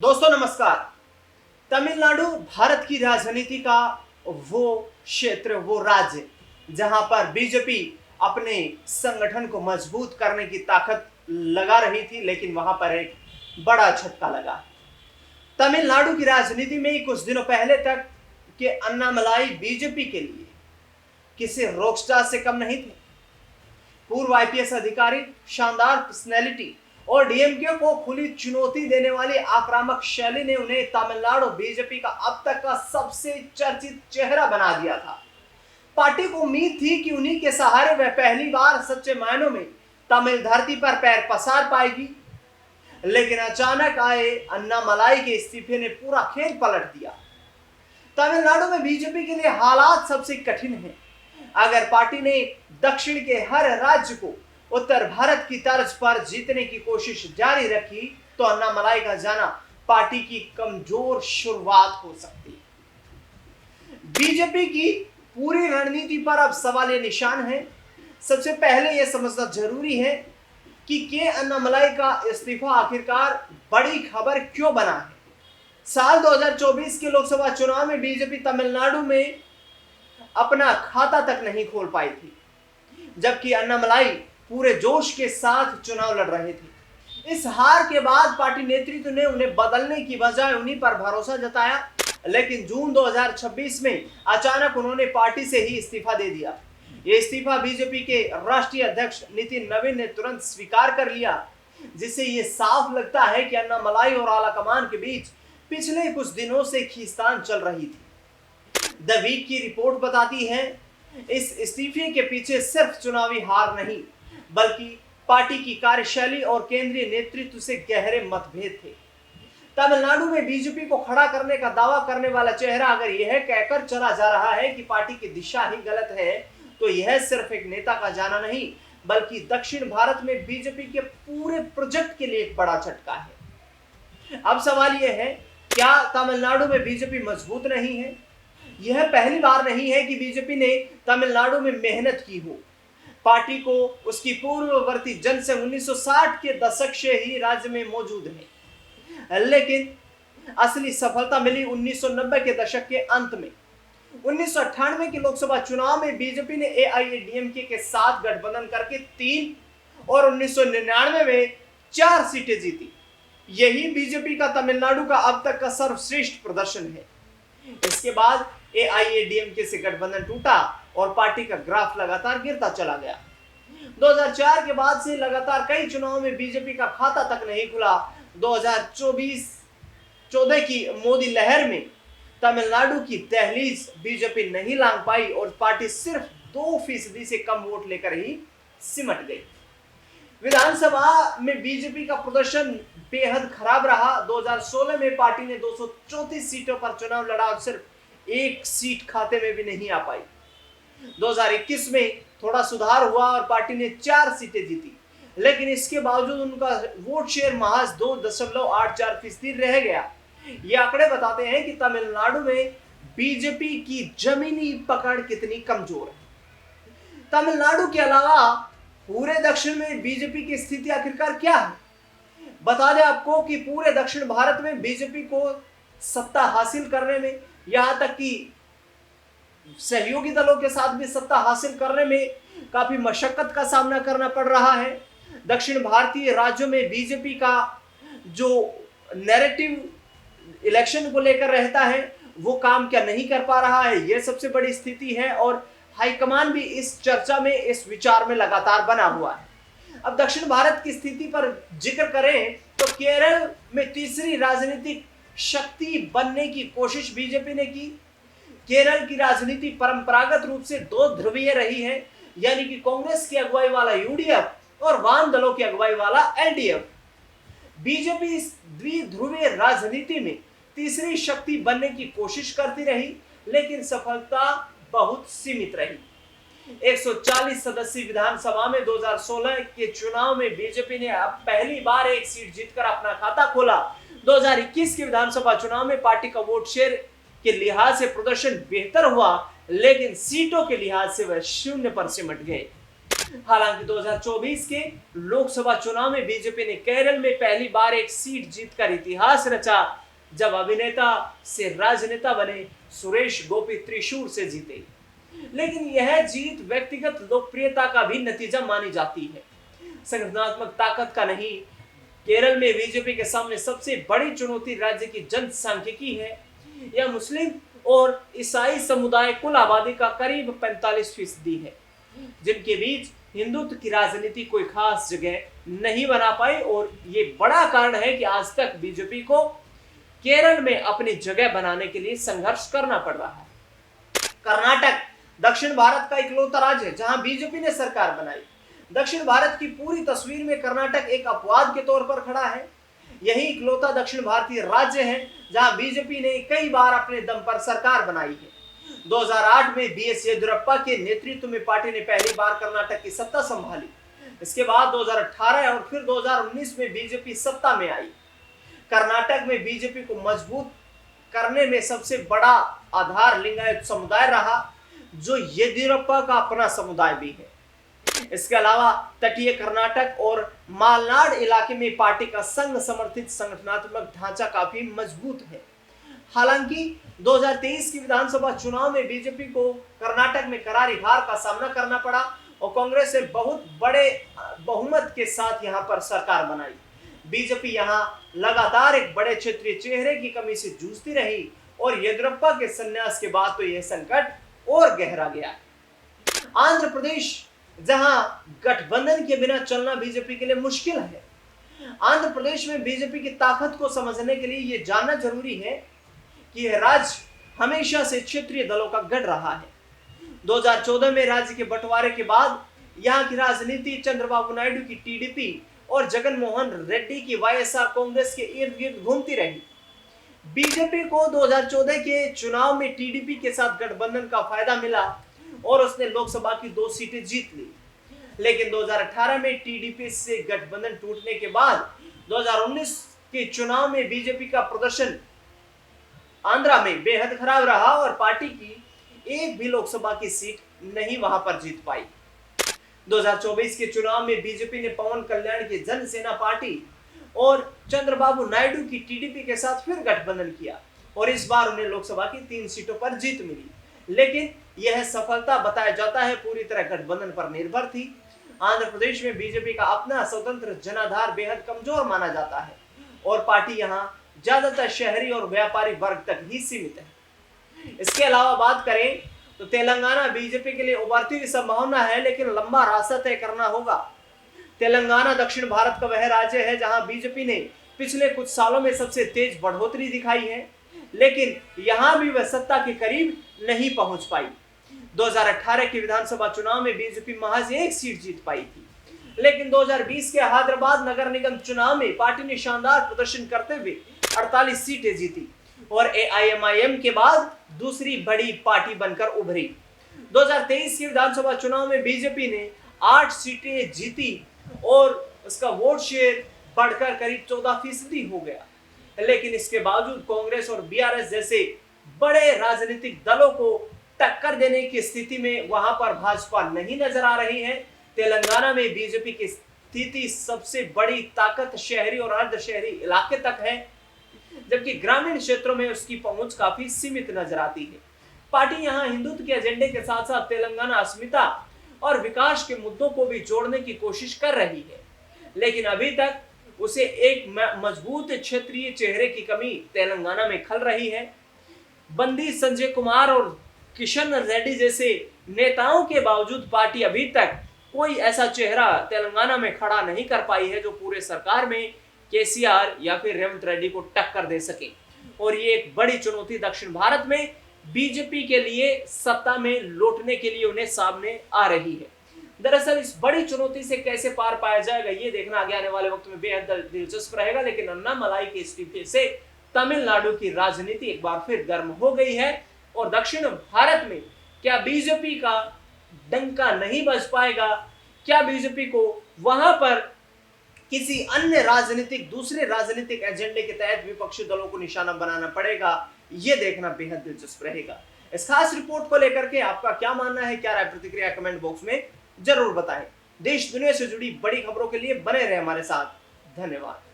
दोस्तों नमस्कार। तमिलनाडु भारत की राजनीति का वो क्षेत्र, वो राज्य जहां पर बीजेपी अपने संगठन को मजबूत करने की ताकत लगा रही थी, लेकिन वहां पर एक बड़ा झटका लगा। तमिलनाडु की राजनीति में ही कुछ दिनों पहले तक के अन्नामलाई बीजेपी के लिए किसी रॉकस्टार से कम नहीं थे। पूर्व आईपीएस अधिकारी, शानदार पर्सनैलिटी और डीएमके को खुली चुनौती देने वाली आक्रामक शैली ने उन्हें तमिलनाडु बीजेपी का अब तक का सबसे चर्चित चेहरा बना दिया था। पार्टी को उम्मीद थी कि उन्हीं के सहारे वह पहली बार सच्चे मायनों में तमिल धरती पर पैर पसार पाएगी, लेकिन अचानक आए अन्नामलाई के इस्तीफे ने पूरा खेल पलट दिया। तमिलनाडु में बीजेपी के लिए हालात सबसे कठिन हैं। अगर पार्टी ने दक्षिण के हर राज्य को उत्तर भारत की तर्ज पर जीतने की कोशिश जारी रखी, तो अन्नामलाई का जाना पार्टी की कमजोर शुरुआत हो सकती है। बीजेपी की पूरी रणनीति पर अब सवाल ये निशान है। सबसे पहले यह समझना जरूरी है कि के अन्नामलाई का इस्तीफा आखिरकार बड़ी खबर क्यों बना है। साल 2024 के लोकसभा चुनाव में बीजेपी तमिलनाडु में अपना खाता तक नहीं खोल पाई थी, जबकि अन्नामलाई पूरे जोश के साथ चुनाव लड़ रहे थे। इस हार के बाद पार्टी नेतृत्व ने उन्हें बदलने की बजाय उन्हीं पर भरोसा जताया, लेकिन जून 2026 में अचानक उन्होंने पार्टी से ही इस्तीफा दे दिया। ये इस्तीफा बीजेपी के राष्ट्रीय अध्यक्ष नितिन नवीन ने तुरंत स्वीकार कर लिया, जिससे ये साफ लगता है कि अन्नामलाई और आलाकमान के बीच पिछले कुछ दिनों से खींचतान चल रही थी। द वीक की रिपोर्ट बताती है इस इस्तीफे के पीछे सिर्फ चुनावी हार नहीं, बल्कि पार्टी की कार्यशैली और केंद्रीय नेतृत्व से गहरे मतभेद थे। तमिलनाडु में बीजेपी को खड़ा करने का दावा करने वाला चेहरा अगर यह कहकर चला जा रहा है कि पार्टी की दिशा ही गलत है, तो यह सिर्फ एक नेता का जाना नहीं, बल्कि दक्षिण भारत में बीजेपी के पूरे प्रोजेक्ट के लिए एक बड़ा झटका है। अब सवाल यह है, क्या तमिलनाडु में बीजेपी मजबूत नहीं है? यह पहली बार नहीं है कि बीजेपी ने तमिलनाडु में मेहनत की हो। पार्टी को उसकी पूर्ववर्ती जनसंघ 1960 के दशक से ही राज्य में मौजूद है, लेकिन असली सफलता मिली 1990 के दशक के अंत में। 1998 के लोकसभा चुनाव में बीजेपी ने एआईएडीएमके के साथ गठबंधन करके 3 और 1999 में 4 सीटें जीती। यही बीजेपी का तमिलनाडु का अब तक का सर्वश्रेष्ठ प्रदर्शन है। इसके बाद एआईएडीएमके से गठबंधन टूटा और पार्टी का ग्राफ लगातार गिरता चला गया। 2004 के बाद से लगातार कई चुनावों में बीजेपी का खाता तक नहीं खुला। 2014 की मोदी लहर में तमिलनाडु की दहलीज बीजेपी नहीं लांघ पाई और पार्टी सिर्फ 2% से कम वोट लेकर ही सिमट गई। विधानसभा में बीजेपी का प्रदर्शन बेहद खराब रहा। 2016 में पार्टी ने 234 सीटों पर चुनाव लड़ा और सिर्फ 1 सीट खाते में भी नहीं आ पाई। 2021 में थोड़ा सुधार हुआ और पार्टी ने 4 सीटें जीती, लेकिन इसके बावजूद उनका वोट शेयर महज 2.84% रह गया। ये आंकड़े बताते हैं कि तमिलनाडु में बीजेपी की जमीनी पकड़ कितनी कमजोर है। तमिलनाडु के अलावा पूरे दक्षिण में बीजेपी की स्थिति आखिरकार क्या है? बता दें आपको कि पूरे दक्षिण भारत में बीजेपी को सत्ता हासिल करने में, यहां तक कि सहयोगी दलों के साथ भी सत्ता हासिल करने में काफी मशक्कत का सामना करना पड़ रहा है। दक्षिण भारतीय राज्यों में बीजेपी का जो नैरेटिव इलेक्शन को लेकर रहता है, वो काम क्या नहीं कर पा रहा है, यह सबसे बड़ी स्थिति है और हाईकमान भी इस चर्चा में, इस विचार में लगातार बना हुआ है। अब दक्षिण भारत की स्थिति पर जिक्र करें तो केरल में तीसरी राजनीतिक शक्ति बनने की कोशिश बीजेपी ने की। केरल की राजनीति परंपरागत रूप से 2 ध्रुवीय रही है, यानी कि कांग्रेस की अगुवाई वाला यूडीएफ और वाम दलों की अगुवाई वाला एलडीएफ। बीजेपी इस द्विध्रुवीय राजनीति में तीसरी शक्ति बनने की कोशिश करती रही, लेकिन सफलता बहुत सीमित रही। 140 सदस्यीय विधानसभा में 2016 के चुनाव में बीजेपी ने अब पहली बार 1 सीट जीतकर अपना खाता खोला। 2021 के विधानसभा चुनाव में पार्टी का वोट शेयर के लिहाज से प्रदर्शन बेहतर हुआ, लेकिन सीटों के लिहाज से वह 0 पर सिमट गए। हालांकि 2024 के लोकसभा चुनाव में बीजेपी ने केरल में पहली बार एक सीट जीतकर इतिहास रचा, जब अभिनेता से राजनेता बने सुरेश गोपी त्रिशूर से जीते। लेकिन यह जीत व्यक्तिगत लोकप्रियता का भी नतीजा मानी जाती है, संगठनात्मक ताकत का नहीं। केरल में बीजेपी के सामने सबसे बड़ी चुनौती राज्य की जनसांख्यिकी है। यह मुस्लिम और ईसाई समुदाय कुल आबादी का करीब 45% है, जिनके बीच हिंदुत्व की राजनीति कोई खास जगह नहीं बना पाई। और ये बड़ा कारण है कि आज तक बीजेपी को केरल में अपनी जगह बनाने के लिए संघर्ष करना पड़ रहा है। कर्नाटक दक्षिण भारत का इकलौता राज्य है जहां बीजेपी ने सरकार बनाई। दक्षिण भारत की पूरी तस्वीर में कर्नाटक एक अपवाद के तौर पर खड़ा है। यही इकलौता दक्षिण भारतीय राज्य है जहां बीजेपी ने कई बार अपने दम पर सरकार बनाई है। 2008 में बीएस येदियुरप्पा के नेतृत्व में पार्टी ने पहली बार कर्नाटक की सत्ता संभाली। इसके बाद 2018 और फिर 2019 में बीजेपी सत्ता में आई। कर्नाटक में बीजेपी को मजबूत करने में सबसे बड़ा आधार लिंगायत समुदाय रहा, जो येदियुरप्पा का अपना समुदाय भी है। इसके अलावा तटीय कर्नाटक और मालनाड इलाके में पार्टी का संघ समर्थित संगठनात्मक ढांचा काफी मजबूत है। हालांकि 2023 की विधानसभा चुनाव में बीजेपी को कर्नाटक में करारी हार का सामना करना पड़ा और कांग्रेस ने बहुत बड़े बहुमत के साथ यहां पर सरकार बनाई। बीजेपी यहां लगातार एक बड़े क्षेत्रीय चेहरे की कमी से जूझती रही और येदियुरप्पा के संन्यास के बाद तो यह संकट और गहरा गया। आंध्र प्रदेश, जहां गठबंधन के बिना चलना बीजेपी के लिए मुश्किल है। आंध्र प्रदेश में बीजेपी की ताकत को समझने के लिए यह जानना जरूरी है कि यह राज्य हमेशा से क्षेत्रीय दलों का गढ़ रहा है। 2014 में राज्य के बंटवारे के बाद यहां की राजनीति चंद्रबाबू नायडू की टीडीपी और जगनमोहन रेड्डी की वाईएसआर कांग्रेस के इर्द गिर्द घूमती रही। बीजेपी को 2014 के चुनाव में टीडीपी के साथ गठबंधन का फायदा मिला और उसने लोकसभा की 2 सीटें जीत ली। लेकिन 2018 में टीडीपी से गठबंधन टूटने के बाद 2019 के चुनाव में बीजेपी का प्रदर्शन आंध्रा में बेहद खराब रहा और पार्टी की एक भी लोकसभा की सीट नहीं वहां पर जीत पाई। 2024 के चुनाव में बीजेपी ने पवन कल्याण की जनसेना पार्टी और चंद्रबाबू नायडू की टीडीपी के साथ फिर गठबंधन किया और इस बार उन्हें लोकसभा की 3 सीटों पर जीत मिली। लेकिन यह सफलता बताया जाता है पूरी तरह गठबंधन पर निर्भर थी। आंध्र प्रदेश में बीजेपी का अपना स्वतंत्र जनाधार बेहद कमजोर माना जाता है और पार्टी यहां ज्यादातर शहरी और व्यापारी वर्ग तक ही सीमित है। इसके अलावा बात करें तो तेलंगाना बीजेपी के लिए उभरती हुई संभावना है, लेकिन लंबा रास्ता तय करना होगा। तेलंगाना दक्षिण भारत का वह राज्य है जहां बीजेपी ने पिछले कुछ सालों में सबसे तेज बढ़ोतरी दिखाई है, लेकिन यहां भी वह सत्ता के करीब नहीं पहुंच पाई। 2018 के विधानसभा चुनाव में बीजेपी महज 1 सीट जीत पाई थी, लेकिन 2020 के हैदराबाद नगर निगम चुनाव में पार्टी ने शानदार प्रदर्शन करते हुए 48 सीटें जीती और एआईएमआईएम के बाद दूसरी बड़ी पार्टी बनकर उभरी। 2023 के विधानसभा चुनाव में बीजेपी ने 8 सीटें जीती और उसका वोट शेयर बढ़कर करीब 14% हो गया। लेकिन इसके बावजूद कांग्रेस और बीआरएस जैसे बड़े राजनीतिक दलों को टक्कर देने की स्थिति में वहां पर भाजपा नहीं नजर आ रही है। तेलंगाना में बीजेपी की स्थिति सबसे बड़ी ताकत शहरी और अर्ध शहरी इलाके तक है, जबकि ग्रामीण क्षेत्रों में उसकी पहुंच काफी सीमित नजर आती है। पार्टी यहां हिंदुत्व के एजेंडे के साथ साथ तेलंगाना अस्मिता और विकास के मुद्दों को भी जोड़ने की कोशिश कर रही है, लेकिन अभी तक उसे एक मजबूत क्षेत्रीय चेहरे की कमी तेलंगाना में खल रही है। बंदी संजय कुमार और किशन रेड्डी जैसे नेताओं के बावजूद पार्टी अभी तक कोई ऐसा चेहरा तेलंगाना में खड़ा नहीं कर पाई है जो पूरे सरकार में केसीआर या फिर रेवंत रेड्डी को टक्कर दे सके। और ये एक बड़ी चुनौती दक्षिण भारत में बीजेपी के लिए सत्ता में लौटने के लिए उन्हें सामने आ रही है। दरअसल इस बड़ी चुनौती से कैसे पार पाया जाएगा ये देखना आगे आने वाले वक्त में बेहद दिलचस्प रहेगा। लेकिन अन्नामलाई के इस्तीफे से तमिलनाडु की राजनीति एक बार फिर गर्म हो गई है और दक्षिण भारत में क्या बीजेपी का डंका नहीं बज पाएगा? क्या बीजेपी को वहां पर किसी अन्य दूसरे राजनीतिक एजेंडे के तहत विपक्षी दलों को निशाना बनाना पड़ेगा? ये देखना बेहद दिलचस्प रहेगा। इस खास रिपोर्ट को लेकर के आपका क्या मानना है, क्या राय प्रतिक्रिया कमेंट बॉक्स में जरूर बताएं। देश दुनिया से जुड़ी बड़ी खबरों के लिए बने रहे हमारे साथ। धन्यवाद।